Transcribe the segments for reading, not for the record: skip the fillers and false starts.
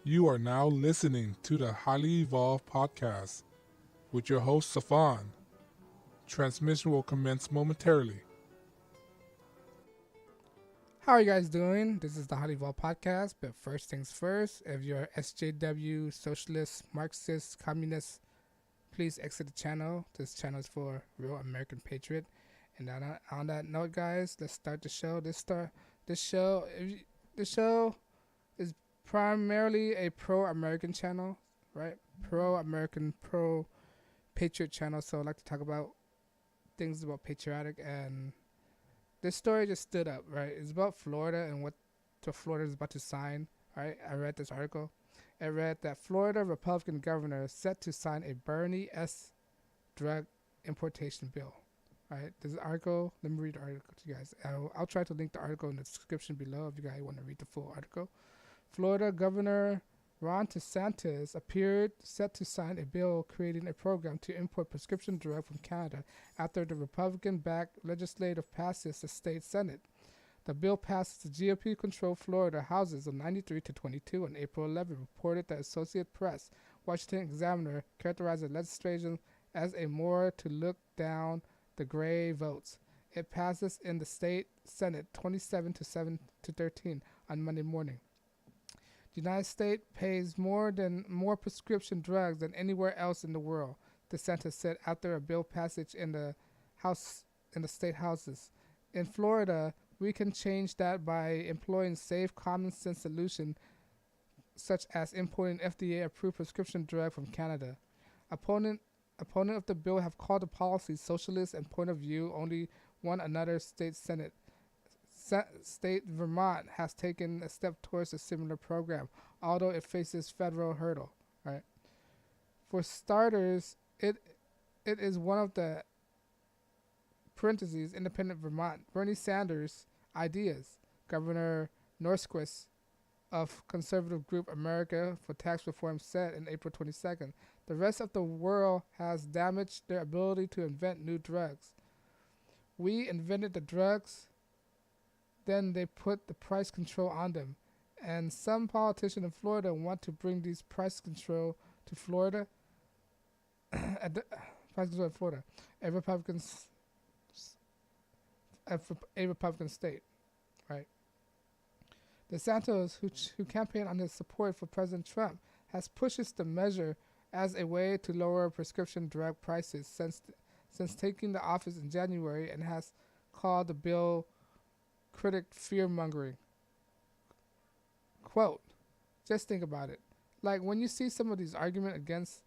You are now listening to the Highly Evolved Podcast with your host, Safan. Transmission will commence momentarily. How are you guys doing? This is the Highly Evolved Podcast, but first things first, if you're SJW, socialist, Marxist, communist, please exit the channel. This channel is for real American patriot. And on that note, guys, let's start the show. This show is primarily a pro-American channel, right? Pro-American, pro-patriot channel. So I like to talk about things about patriotic, and this story just stood up, right? It's about Florida and what Florida is about to sign, right? I read this article. It read that Florida Republican governor is set to sign a Bernie-esque drug importation bill, right? This article, let me read the article to you guys. I'll try to link the article in the description below if you guys want to read the full article. Florida Governor Ron DeSantis appeared set to sign a bill creating a program to import prescription drugs from Canada after the Republican-backed legislative passes the state Senate. The bill passes the GOP-controlled Florida Houses on 93-22 on April 11, reported the Associated Press. Washington Examiner characterized the legislation as a more to look down the gray votes. It passes in the state Senate 27-7-13 on Monday morning. The United States pays more prescription drugs than anywhere else in the world, DeSantis said after a bill passage in the state houses. In Florida, we can change that by employing safe, common sense solutions such as importing FDA-approved prescription drugs from Canada. Opponent of the bill have called the policy socialist and point of view. Only one another state Senate. State Vermont has taken a step towards a similar program, although it faces federal hurdle. Right. For starters, it is one of the parentheses independent Vermont Bernie Sanders ideas. Governor Norquist of conservative group America for Tax Reform said in April 22nd, the rest of the world has damaged their ability to invent new drugs. We invented the drugs. Then they put the price control on them. And some politicians in Florida want to bring these price control to Florida. Price control in Florida, a Republican state, right? DeSantis, who campaigned on his support for President Trump, has pushed the measure as a way to lower prescription drug prices since taking the office in January, and has called the bill critic fear-mongering. Quote, just think about it. Like, when you see some of these arguments against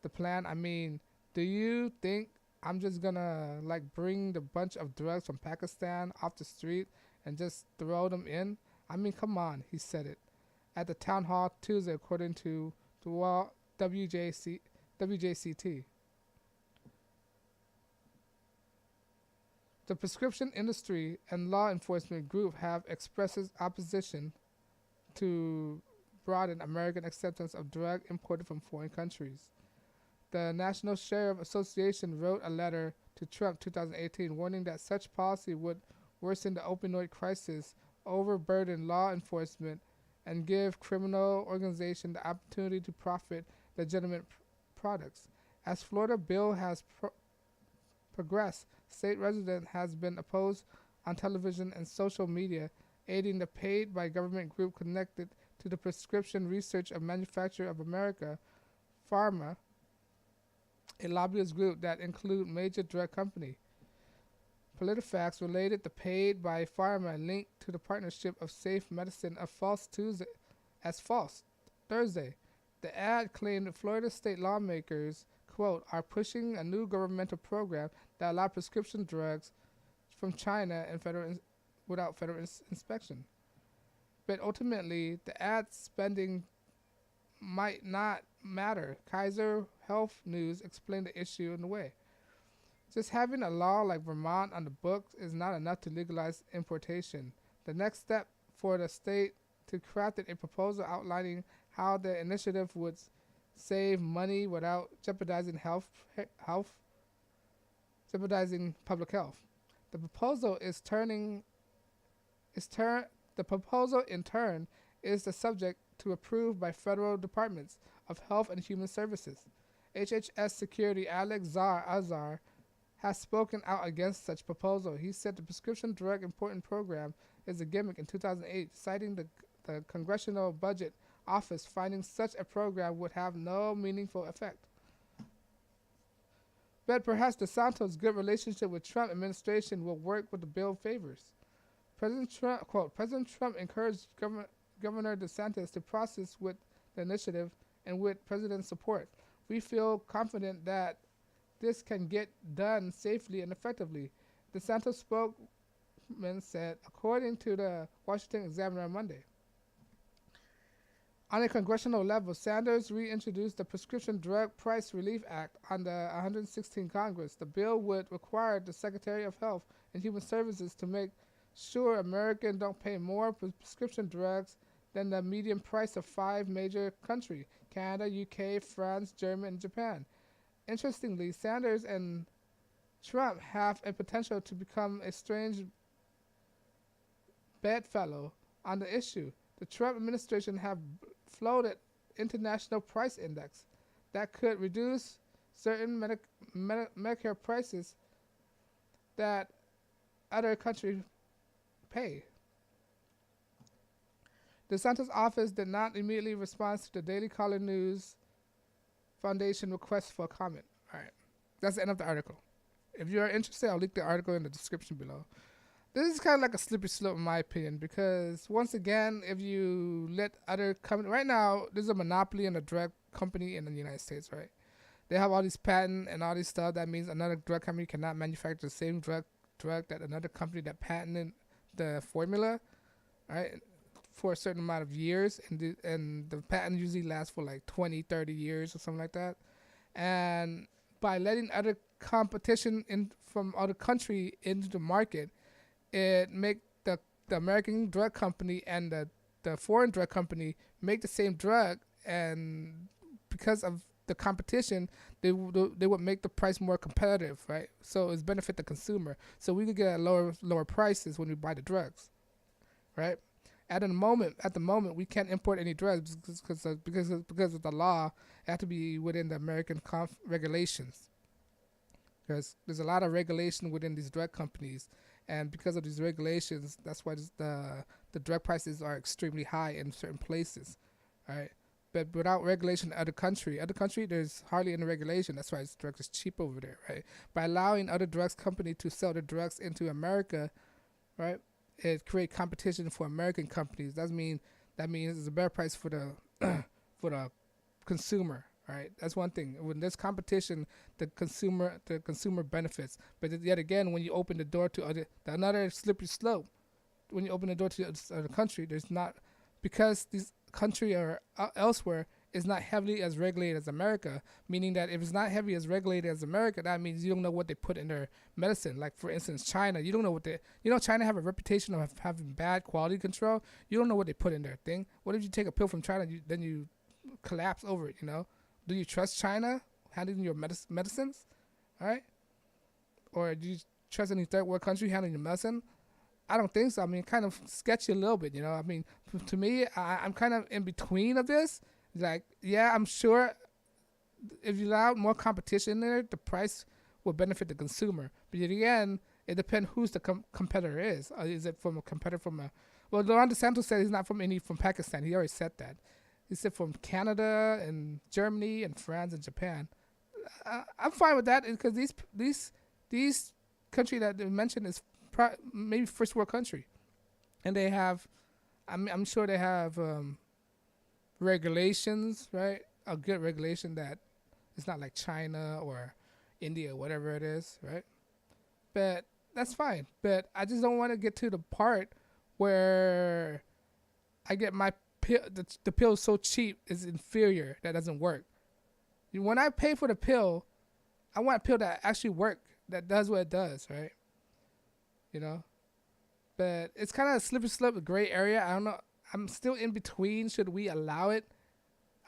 the plan, I mean, do you think I'm just gonna, bring the bunch of drugs from Pakistan off the street and just throw them in? I mean, come on, he said it at the town hall Tuesday, according to WJCT. The prescription industry and law enforcement group have expressed opposition to broaden American acceptance of drugs imported from foreign countries. The National Sheriff Association wrote a letter to Trump 2018 warning that such policy would worsen the opioid crisis, overburden law enforcement, and give criminal organizations the opportunity to profit legitimate products. As Florida bill has progressed, state resident has been opposed on television and social media, aiding the paid by government group connected to the Prescription Research and Manufacture of America, Pharma, a lobbyist group that include major drug company. PolitiFact related the paid by Pharma linked to the partnership of Safe Medicine as false Thursday. The ad claimed that Florida state lawmakers, quote, are pushing a new governmental program that allow prescription drugs from China and without federal inspection. But ultimately, the ad spending might not matter. Kaiser Health News explained the issue in a way. Just having a law like Vermont on the books is not enough to legalize importation. The next step for the state to craft a proposal outlining how the initiative would save money without jeopardizing jeopardizing public health. The proposal in turn is the subject to approved by federal departments of Health and Human Services. HHS Security Alex Azar has spoken out against such proposal. He said the prescription drug important program is a gimmick in 2008, citing the Congressional Budget Office finding such a program would have no meaningful effect. But perhaps DeSantis' good relationship with Trump administration will work with the bill favors. President Trump encouraged Governor DeSantis to process with the initiative and with President's support. We feel confident that this can get done safely and effectively. DeSantis spokesman said, according to the Washington Examiner on Monday. On a congressional level, Sanders reintroduced the Prescription Drug Price Relief Act on the 116th Congress. The bill would require the Secretary of Health and Human Services to make sure Americans don't pay more for prescription drugs than the median price of 5 major countries: Canada, UK, France, Germany, and Japan. Interestingly, Sanders and Trump have a potential to become a strange bedfellow on the issue. The Trump administration have floated international price index that could reduce certain Medicare prices that other countries pay. DeSantis' office did not immediately respond to the Daily Caller News Foundation request for comment. All right, that's the end of the article. If you are interested, I'll link the article in the description below. This is kind of like a slippery slope in my opinion, because once again, if you let other companies, right now, there's a monopoly in a drug company in the United States, right? They have all these patents and all this stuff. That means another drug company cannot manufacture the same drug that another company that patented the formula, right, for a certain amount of years. And the patent usually lasts for like 20, 30 years or something like that. And by letting other competition from other country into the market, it make the American drug company and the foreign drug company make the same drug, and because of the competition, they would make the price more competitive, right? So it's benefit the consumer. So we could get lower prices when we buy the drugs, right? At the moment, we can't import any drugs because of the law. It has to be within the American regulations, because there's a lot of regulation within these drug companies. And because of these regulations, that's why the drug prices are extremely high in certain places, right? But without regulation in other country, there's hardly any regulation. That's why this drug is cheap over there, right? By allowing other drugs company to sell their drugs into America, right, it creates competition for American companies. That means it's a better price for the for the consumer. Right, that's one thing. When there's competition, the consumer benefits. But yet again, when you open the door to another slippery slope, when you open the door to other country, there's not, because this country or elsewhere is not heavily as regulated as America. Meaning that if it's not heavy as regulated as America, that means you don't know what they put in their medicine. Like for instance, China, you don't know what China have a reputation of having bad quality control. You don't know what they put in their thing. What if you take a pill from China, then you collapse over it? Do you trust China handling your medicines, all right? Or do you trust any third world country handling your medicine? I don't think so. I mean, kind of sketchy a little bit, I mean, to me, I'm kind of in between of this. Like, yeah, I'm sure if you allow more competition in there, the price will benefit the consumer. But yet again, it depends who's the competitor is. Is it from a competitor well, Ron DeSantis said he's not from Pakistan. He already said that. He said from Canada and Germany and France and Japan. I'm fine with that because these country that they mentioned is maybe first world country, and they have, I'm sure they have regulations, right? A good regulation that it's not like China or India or whatever it is, right? But that's fine. But I just don't want to get to the part where I get my the pill is so cheap is inferior that doesn't work. When I pay for the pill, I want a pill that actually works, that does what it does, right? But it's kind of a slippery slope, a gray area. I don't know. I'm still in between. Should we allow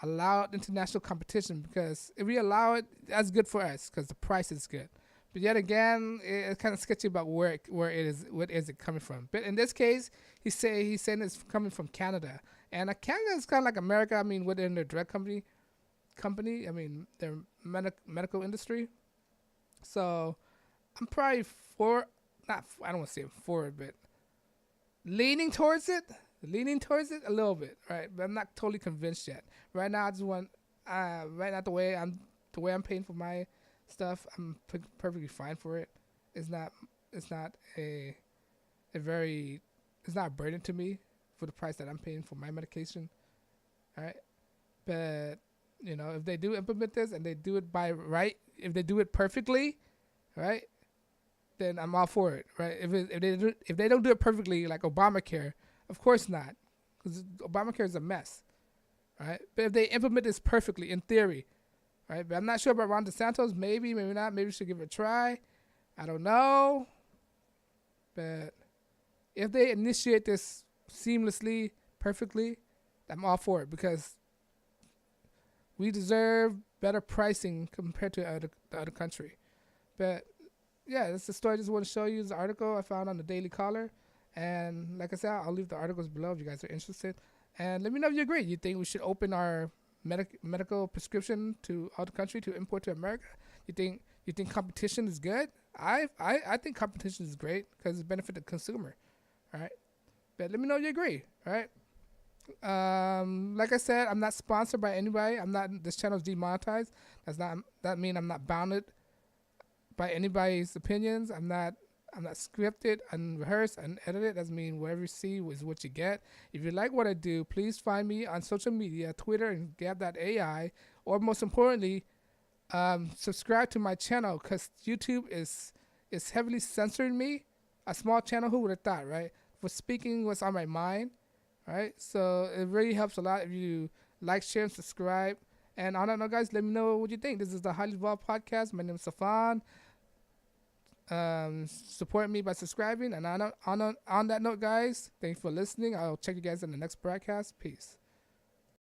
international competition? Because if we allow it, that's good for us because the price is good. But yet again, it's kind of sketchy about where it is. What is it coming from? But in this case, he's saying it's coming from Canada, And Canada is kind of like America. I mean, within their drug company. I mean, their medical industry. So I'm probably for not. I don't want to say for it, but leaning towards it. Leaning towards it a little bit, right? But I'm not totally convinced yet. Right now, I just want. Right now, the way I'm paying for my stuff, I'm perfectly fine for it. It's not. It's not a very. It's not a burden to me for the price that I'm paying for my medication. All right, but if they do implement this and they do it if they do it perfectly, right, then I'm all for it, right? If they don't do it perfectly like Obamacare, of course not, because Obamacare is a mess, right? But if they implement this perfectly in theory, right? But I'm not sure about Ron DeSantis. Maybe not. Maybe we should give it a try. I don't know, but if they initiate this seamlessly, perfectly, I'm all for it because we deserve better pricing compared to the other country. But yeah, that's the story I just want to show you. It's an article I found on the Daily Caller. And like I said, I'll leave the articles below if you guys are interested. And let me know if you agree. You think we should open our medical prescription to out the country to import to America? You think competition is good? I think competition is great because it benefits the consumer. All right. But let me know if you agree. All right. Like I said, I'm not sponsored by anybody. This channel is demonetized. That mean I'm not bounded by anybody's opinions. I'm not scripted, unrehearsed, unedited. That mean whatever you see is what you get. If you like what I do, please find me on social media, Twitter and Gab.ai, or most importantly, subscribe to my channel because YouTube is heavily censoring me. A small channel, who would have thought, right? For speaking what's on my mind. Right, so it really helps a lot if you like, share, and subscribe. And on that note, guys, let me know what you think. This is the Highly Evolved Podcast. My name is Safan. Support me by subscribing. And on that note, guys, thanks for listening. I'll check you guys in the next broadcast. Peace.